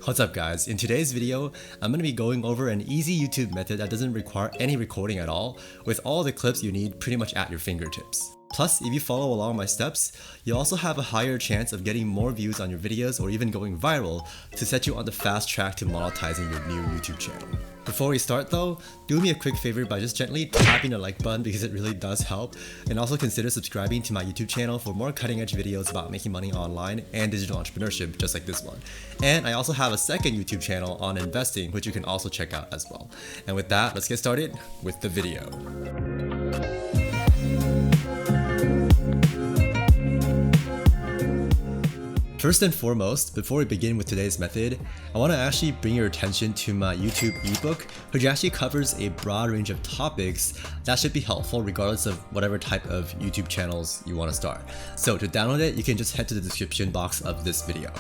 What's up guys, in today's video, I'm going to be going over an easy YouTube method that doesn't require any recording at all, with all the clips you need pretty much at your fingertips. Plus, if you follow along my steps, you'll also have a higher chance of getting more views on your videos or even going viral to set you on the fast track to monetizing your new YouTube channel. Before we start though, do me a quick favor by just gently tapping the like button because it really does help, and also consider subscribing to my YouTube channel for more cutting edge videos about making money online and digital entrepreneurship just like this one. And I also have a second YouTube channel on investing which you can also check out as well. And with that, let's get started with the video. First and foremost, before we begin with today's method, I want to actually bring your attention to my YouTube ebook, which actually covers a broad range of topics that should be helpful regardless of whatever type of YouTube channels you want to start. So to download it, you can just head to the description box of this video.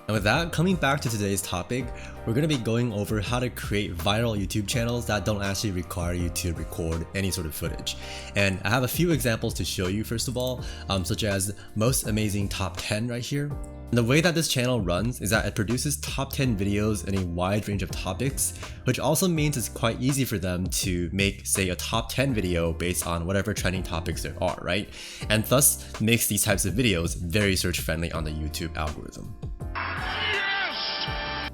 And with that, coming back to today's topic, we're going to be going over how to create viral YouTube channels that don't actually require you to record any sort of footage. And I have a few examples to show you first of all, such as Most Amazing Top 10 right here. And the way that this channel runs is that it produces top 10 videos in a wide range of topics, which also means it's quite easy for them to make, say, a top 10 video based on whatever trending topics there are, right? And thus makes these types of videos very search friendly on the YouTube algorithm.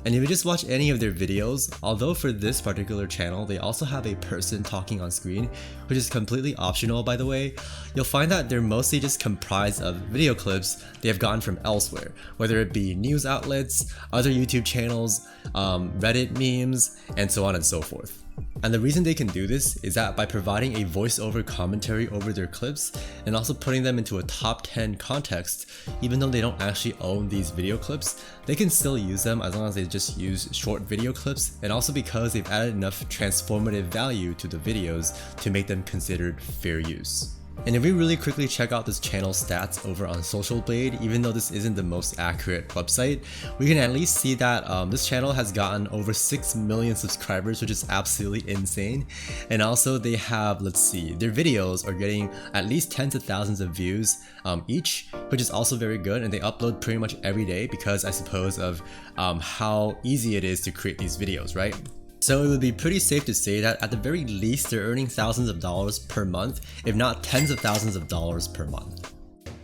And if you just watch any of their videos, although for this particular channel they also have a person talking on screen, which is completely optional by the way, you'll find that they're mostly just comprised of video clips they have gotten from elsewhere, whether it be news outlets, other YouTube channels, Reddit memes, and so on and so forth. And the reason they can do this is that by providing a voiceover commentary over their clips and also putting them into a top 10 context, even though they don't actually own these video clips, they can still use them as long as they just use short video clips, and also because they've added enough transformative value to the videos to make them considered fair use. And if we really quickly check out this channel's stats over on Social Blade, even though this isn't the most accurate website, we can at least see that this channel has gotten over 6 million subscribers, which is absolutely insane. And also they have, let's see, their videos are getting at least tens of thousands of views each, which is also very good, and they upload pretty much every day because I suppose of how easy it is to create these videos, right? So it would be pretty safe to say that at the very least they're earning thousands of dollars per month, if not tens of thousands of dollars per month.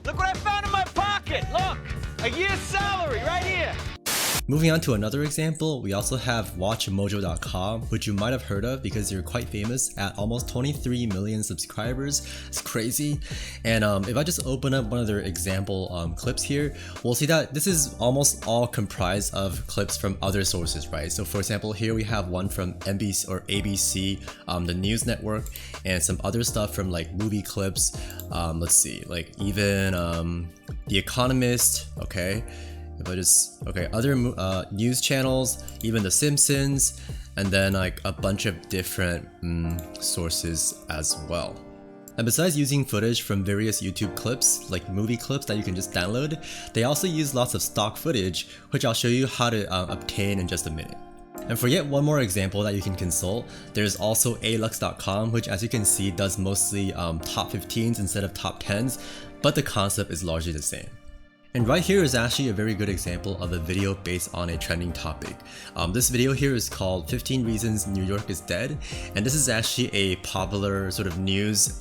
Look what I found in my pocket! Look! A year's salary right here! Moving on to another example, we also have WatchMojo.com, which you might have heard of because they're quite famous at almost 23 million subscribers. It's crazy. And if I just open up one of their example clips here, we'll see that this is almost all comprised of clips from other sources, right? So for example, here we have one from NBC or ABC, the news network, and some other stuff from like movie clips. Let's see, like even The Economist, okay? If I just, okay, other news channels, even The Simpsons, and then like a bunch of different sources as well. And besides using footage from various YouTube clips, like movie clips that you can just download, they also use lots of stock footage, which I'll show you how to obtain in just a minute. And for yet one more example that you can consult, there's also alux.com, which as you can see does mostly top 15s instead of top 10s, but the concept is largely the same. And right here is actually a very good example of a video based on a trending topic. This video here is called 15 Reasons New York is Dead, and this is actually a popular sort of news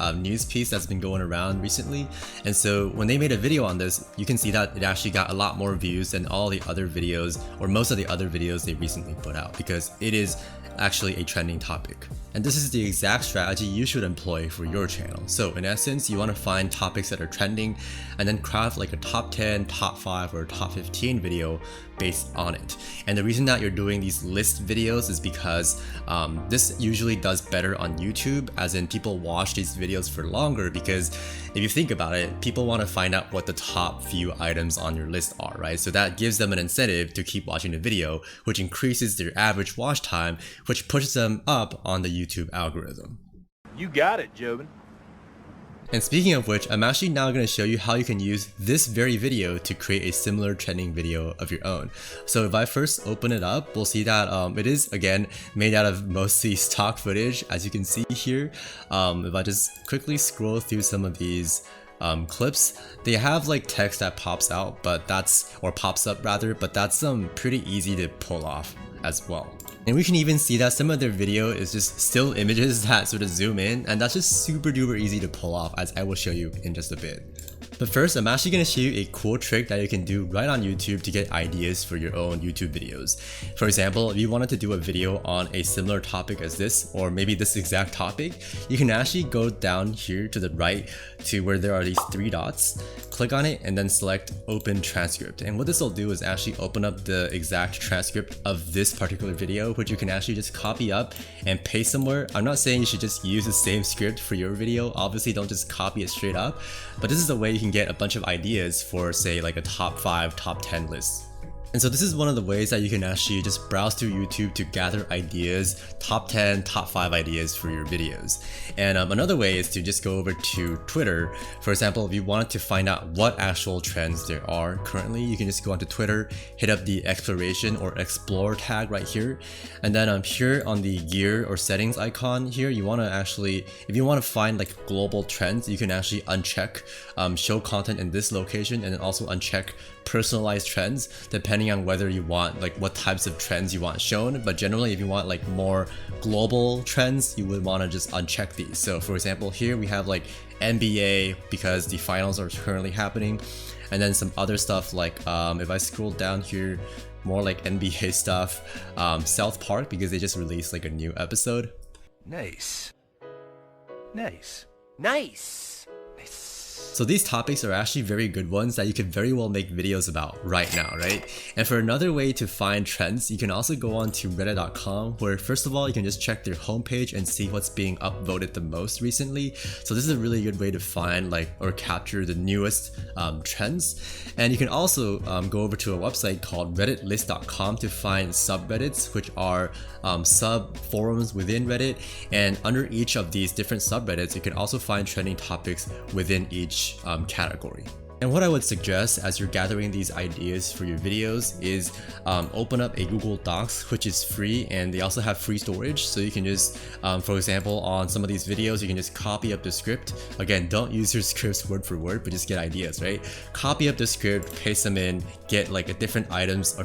piece that's been going around recently. And so when they made a video on this, you can see that it actually got a lot more views than all the other videos, or most of the other videos they recently put out, because it is actually a trending topic. And this is the exact strategy you should employ for your channel. So in essence, you want to find topics that are trending and then craft like a top 10, top 5, or top 15 video based on it. And the reason that you're doing these list videos is because this usually does better on YouTube, as in people watch these videos for longer, because if you think about it, people want to find out what the top few items on your list are, right? So that gives them an incentive to keep watching the video, which increases their average watch time, which pushes them up on the YouTube algorithm. You got it, Jobin. And speaking of which, I'm actually now going to show you how you can use this very video to create a similar trending video of your own. So if I first open it up, we'll see that it is again made out of mostly stock footage, as you can see here. If I just quickly scroll through some of these clips, they have like text that pops out, but pops up rather, but that's pretty easy to pull off as well. And we can even see that some of their video is just still images that sort of zoom in, and that's just super duper easy to pull off, as I will show you in just a bit. But first, I'm actually going to show you a cool trick that you can do right on YouTube to get ideas for your own YouTube videos. For example, if you wanted to do a video on a similar topic as this, or maybe this exact topic, you can actually go down here to the right to where there are these 3 dots, click on it, and then select Open Transcript. And what this will do is actually open up the exact transcript of this particular video, which you can actually just copy up and paste somewhere. I'm not saying you should just use the same script for your video. Obviously, don't just copy it straight up, but this is a way you can get a bunch of ideas for, say, like a top 5, top 10 list. And so this is one of the ways that you can actually just browse through YouTube to gather ideas, top 10, top 5 ideas for your videos. And another way is to just go over to Twitter. For example, if you wanted to find out what actual trends there are currently, you can just go onto Twitter, hit up the exploration or explore tag right here. And then here on the gear or settings icon here, you want to actually, if you want to find like global trends, you can actually uncheck show content in this location, and then also uncheck personalized trends depending on whether you want like what types of trends you want shown. But generally, if you want like more global trends, you would want to just uncheck these. So for example, here we have like NBA because the finals are currently happening, and then some other stuff like if I scroll down here, more like NBA stuff, South Park because they just released like a new episode. Nice. Nice. So these topics are actually very good ones that you can very well make videos about right now, right? And for another way to find trends, you can also go on to reddit.com, where first of all, you can just check their homepage and see what's being upvoted the most recently. So this is a really good way to find like or capture the newest trends. And you can also go over to a website called redditlist.com to find subreddits, which are sub forums within Reddit. And under each of these different subreddits, you can also find trending topics within each category. And what I would suggest as you're gathering these ideas for your videos is open up a Google Docs, which is free, and they also have free storage. So you can just, for example, on some of these videos, you can just copy up the script. Again, don't use your scripts word for word, but just get ideas, right? Copy up the script, paste them in, get like a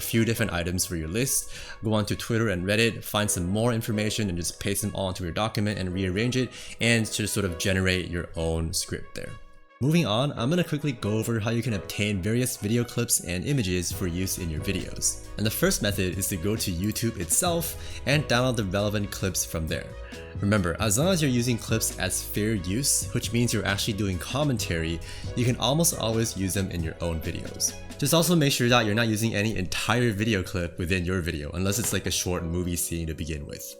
few different items for your list. Go on to Twitter and Reddit, find some more information, and just paste them all into your document and rearrange it, and to sort of generate your own script there. Moving on, I'm going to quickly go over how you can obtain various video clips and images for use in your videos. And the first method is to go to YouTube itself and download the relevant clips from there. Remember, as long as you're using clips as fair use, which means you're actually doing commentary, you can almost always use them in your own videos. Just also make sure that you're not using any entire video clip within your video, unless it's like a short movie scene to begin with.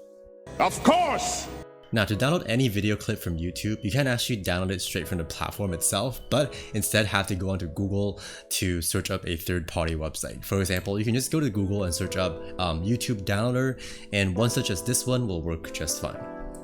Of course! Now, to download any video clip from YouTube, you can actually download it straight from the platform itself, but instead have to go onto Google to search up a third-party website. For example, you can just go to Google and search up YouTube downloader, and one such as this one will work just fine.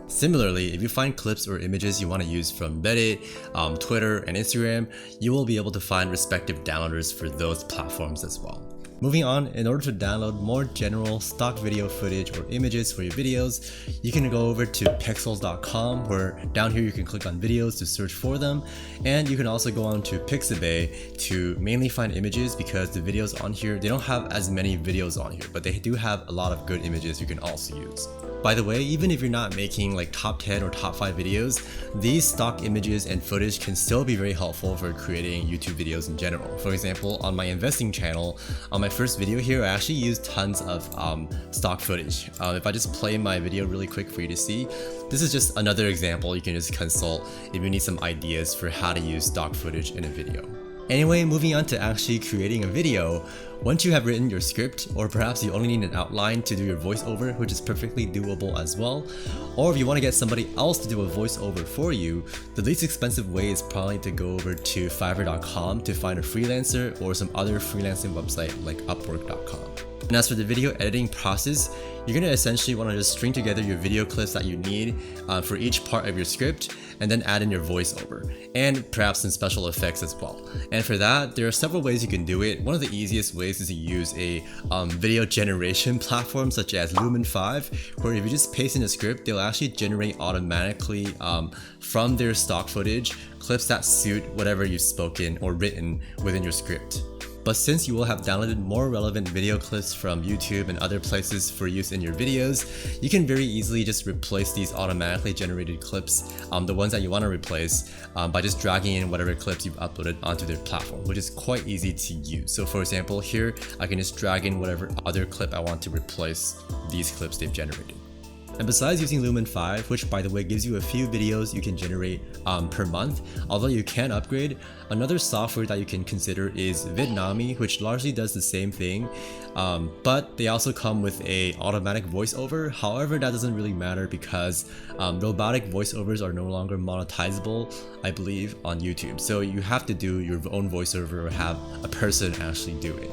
Similarly, if you find clips or images you want to use from Reddit, Twitter, and Instagram, you will be able to find respective downloaders for those platforms as well. Moving on, in order to download more general stock video footage or images for your videos, you can go over to pexels.com, where down here you can click on videos to search for them, and you can also go on to Pixabay to mainly find images, because the videos on here, they don't have as many videos on here, but they do have a lot of good images you can also use. By the way, even if you're not making like top 10 or top 5 videos, these stock images and footage can still be very helpful for creating YouTube videos in general. For example, on my investing channel, on my first video here, I actually used tons of stock footage. If I just play my video really quick for you to see, this is just another example you can just consult if you need some ideas for how to use stock footage in a video. Anyway, moving on to actually creating a video. Once you have written your script, or perhaps you only need an outline to do your voiceover, which is perfectly doable as well, or if you want to get somebody else to do a voiceover for you, the least expensive way is probably to go over to Fiverr.com to find a freelancer, or some other freelancing website like Upwork.com. And as for the video editing process, you're going to essentially want to just string together your video clips that you need for each part of your script, and then add in your voiceover, and perhaps some special effects as well. And for that, there are several ways you can do it. One of the easiest ways place is to use a video generation platform such as Lumen 5, where if you just paste in a script, they'll actually generate automatically from their stock footage clips that suit whatever you've spoken or written within your script. But since you will have downloaded more relevant video clips from YouTube and other places for use in your videos, you can very easily just replace these automatically generated clips, the ones that you want to replace, by just dragging in whatever clips you've uploaded onto their platform, which is quite easy to use. So for example, here I can just drag in whatever other clip I want to replace these clips they've generated. And besides using Lumen 5, which by the way gives you a few videos you can generate per month, although you can upgrade, another software that you can consider is Vidnami, which largely does the same thing, but they also come with a automatic voiceover. However, that doesn't really matter because robotic voiceovers are no longer monetizable, I believe, on YouTube. So you have to do your own voiceover or have a person actually do it.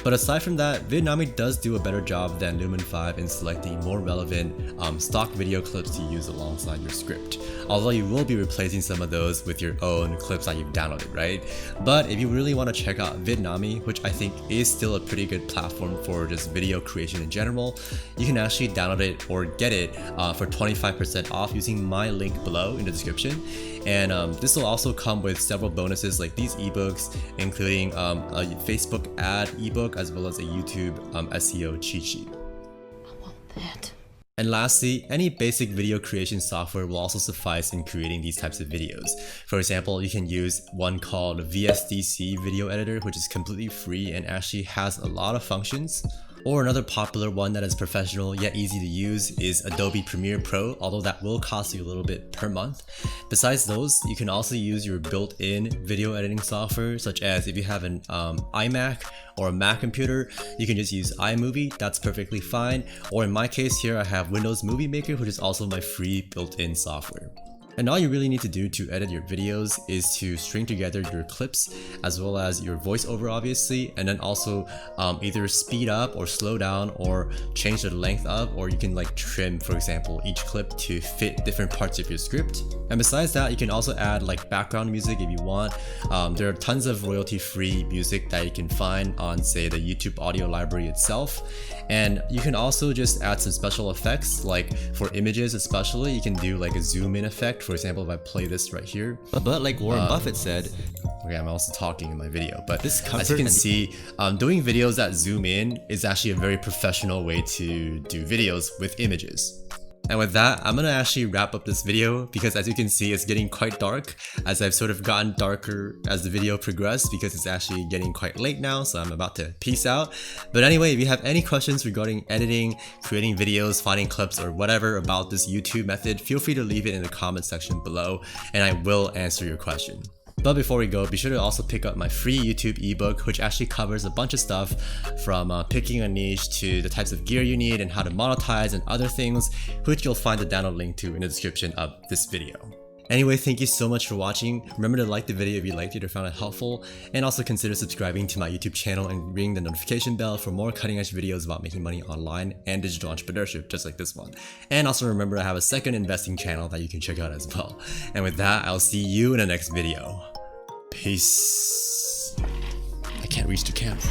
But aside from that, Vidnami does do a better job than Lumen 5 in selecting more relevant stock video clips to use alongside your script. Although you will be replacing some of those with your own clips that you've downloaded, right? But if you really want to check out Vidnami, which I think is still a pretty good platform for just video creation in general, you can actually download it or get it for 25% off using my link below in the description. And this will also come with several bonuses like these ebooks, including a Facebook ad ebook as well as a YouTube SEO cheat sheet. I want that. And lastly, any basic video creation software will also suffice in creating these types of videos. For example, you can use one called VSDC Video Editor, which is completely free and actually has a lot of functions. Or another popular one that is professional yet easy to use is Adobe Premiere Pro, although that will cost you a little bit per month. Besides those, you can also use your built-in video editing software, such as if you have an iMac or a Mac computer, you can just use iMovie, that's perfectly fine. Or in my case here, I have Windows Movie Maker, which is also my free built-in software. And all you really need to do to edit your videos is to string together your clips as well as your voiceover obviously, and then also either speed up or slow down or change the length up, or you can like trim, for example, each clip to fit different parts of your script. And besides that, you can also add like background music if you want. There are tons of royalty-free music that you can find on, say, the YouTube audio library itself. And you can also just add some special effects, like for images especially, you can do like a zoom in effect. For example, if I play this right here. But like Warren Buffett said, okay, I'm also talking in my video, but as you can see, doing videos that zoom in is actually a very professional way to do videos with images. And with that, I'm gonna actually wrap up this video because as you can see, it's getting quite dark as I've sort of gotten darker as the video progressed because it's actually getting quite late now, so I'm about to peace out. But anyway, if you have any questions regarding editing, creating videos, finding clips, or whatever about this YouTube method, feel free to leave it in the comment section below and I will answer your question. But before we go, be sure to also pick up my free YouTube ebook, which actually covers a bunch of stuff from picking a niche to the types of gear you need and how to monetize and other things, which you'll find the download link to in the description of this video. Anyway, thank you so much for watching. Remember to like the video if you liked it or found it helpful, and also consider subscribing to my YouTube channel and ring the notification bell for more cutting edge videos about making money online and digital entrepreneurship just like this one. And also remember I have a second investing channel that you can check out as well. And with that, I'll see you in the next video. Peace. I can't reach the camera.